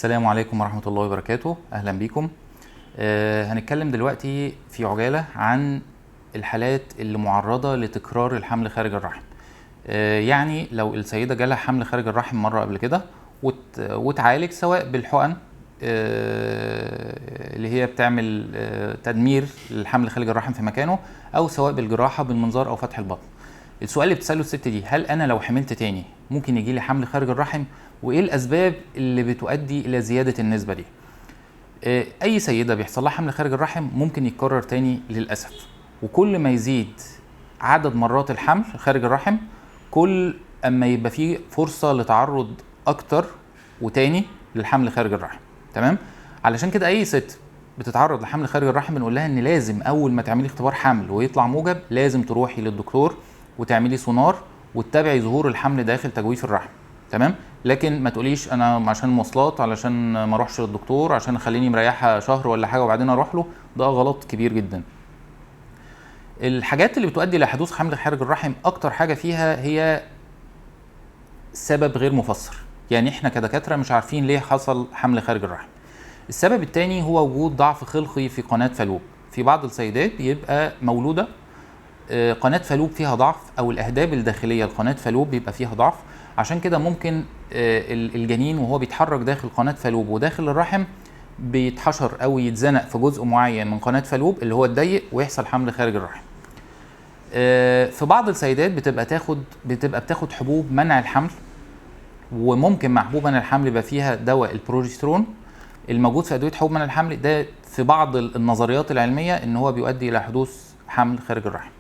السلام عليكم ورحمة الله وبركاته. أهلا بيكم. هنتكلم دلوقتي في عجالة عن الحالات اللي معرضة لتكرار الحمل خارج الرحم. يعني لو السيدة جالها حمل خارج الرحم مرة قبل كده وتعالج سواء بالحقن اللي هي بتعمل تدمير للحمل خارج الرحم في مكانه، أو سواء بالجراحة بالمنظار أو فتح البطن. السؤال اللي بتسأله الست دي: هل أنا لو حملت تاني ممكن يجي لي حمل خارج الرحم؟ وإيه الأسباب اللي بتؤدي إلى زيادة النسبة دي؟ أي سيدة بيحصل لها حمل خارج الرحم ممكن يتكرر تاني للأسف، وكل ما يزيد عدد مرات الحمل خارج الرحم كل أما يبقى فيه فرصة لتعرض أكتر وتاني للحمل خارج الرحم. تمام؟ علشان كده أي ست بتتعرض لحمل خارج الرحم بنقول لها إن لازم أول ما تعملي اختبار حمل ويطلع موجب لازم تروحي للدكتور وتعملي سونار وتتابعي ظهور الحمل داخل تجويف الرحم. تمام؟ لكن ما تقوليش انا عشان المواصلات، علشان ما اروحش للدكتور، عشان خليني مريحه شهر ولا حاجه وبعدين اروح له. ده غلط كبير جدا. الحاجات اللي بتؤدي لحدوث حمل خارج الرحم اكتر حاجه فيها هي سبب غير مفسر، يعني احنا كدكاتره مش عارفين ليه حصل حمل خارج الرحم. السبب الثاني هو وجود ضعف خلقي في قناه فالوب. في بعض السيدات بيبقى مولوده قناه فالوب فيها ضعف، او الاهداب الداخليه لقناه فالوب بيبقى فيها ضعف. عشان كده ممكن الجنين وهو بيتحرك داخل قناه فالوب وداخل الرحم بيتحشر او يتزنق في جزء معين من قناه فالوب اللي هو الضيق ويحصل حمل خارج الرحم. في بعض السيدات بتبقى بتاخد حبوب منع الحمل، وممكن مع حبوب منع الحمل يبقى فيها دواء البروجسترون الموجود في ادويه حبوب منع الحمل. ده في بعض النظريات العلميه ان هو بيؤدي الى حدوث حمل خارج الرحم.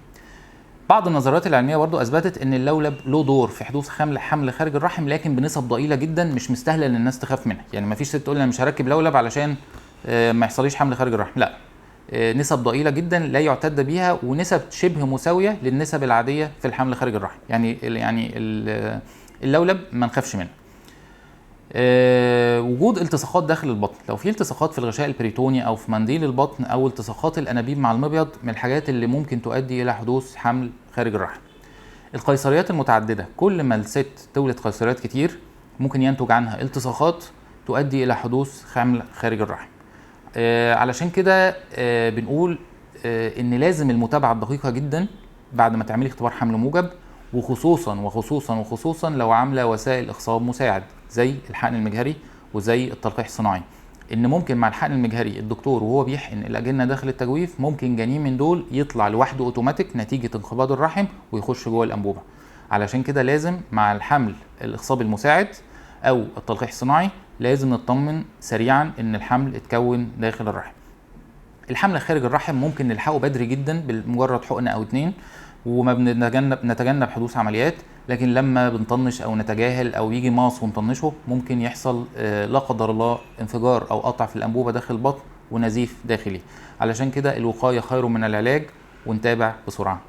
بعض النظريات العلميه برضو اثبتت ان اللولب له دور في حدوث حمل خارج الرحم، لكن بنسب ضئيله جدا مش مستاهله ان الناس تخاف منها. يعني ما فيش ست تقول انا مش هركب لولب علشان ما يحصليش حمل خارج الرحم، لا. نسب ضئيله جدا لا يعتد بيها، ونسب شبه مساويه للنسب العاديه في الحمل خارج الرحم. يعني اللولب ما نخافش منه. وجود التصاقات داخل البطن، لو في التصاقات في الغشاء البريتوني او في منديل البطن او التصاقات الانابيب مع المبيض، من الحاجات اللي ممكن تؤدي الى حدوث حمل خارج الرحم. القيصريات المتعدده، كل ما الست تولد قيصريات كتير ممكن ينتج عنها التصاقات تؤدي الى حدوث حمل خارج الرحم. علشان كده بنقول ان لازم المتابعه الدقيقه جدا بعد ما تعملي اختبار حمل موجب، وخصوصا لو عامله وسائل اخصاب مساعد زي الحقن المجهري وزي التلقيح الصناعي. ان ممكن مع الحقن المجهري الدكتور وهو بيحقن الاجنه داخل التجويف ممكن جنين من دول يطلع لوحده اوتوماتيك نتيجه انقباض الرحم ويخش جوه الانبوبه. علشان كده لازم مع الحمل الاخصاب المساعد او التلقيح الصناعي لازم نطمن سريعا ان الحمل اتكون داخل الرحم. الحمل خارج الرحم ممكن نلحقه بدري جدا بمجرد حقنه او 2، وما نتجنب حدوث عمليات. لكن لما بنطنش او نتجاهل او يجي ماص ونطنشه ممكن يحصل لا قدر الله انفجار او قطع في الانبوبه داخل البطن ونزيف داخلي. علشان كده الوقايه خير من العلاج، ونتابع بسرعه.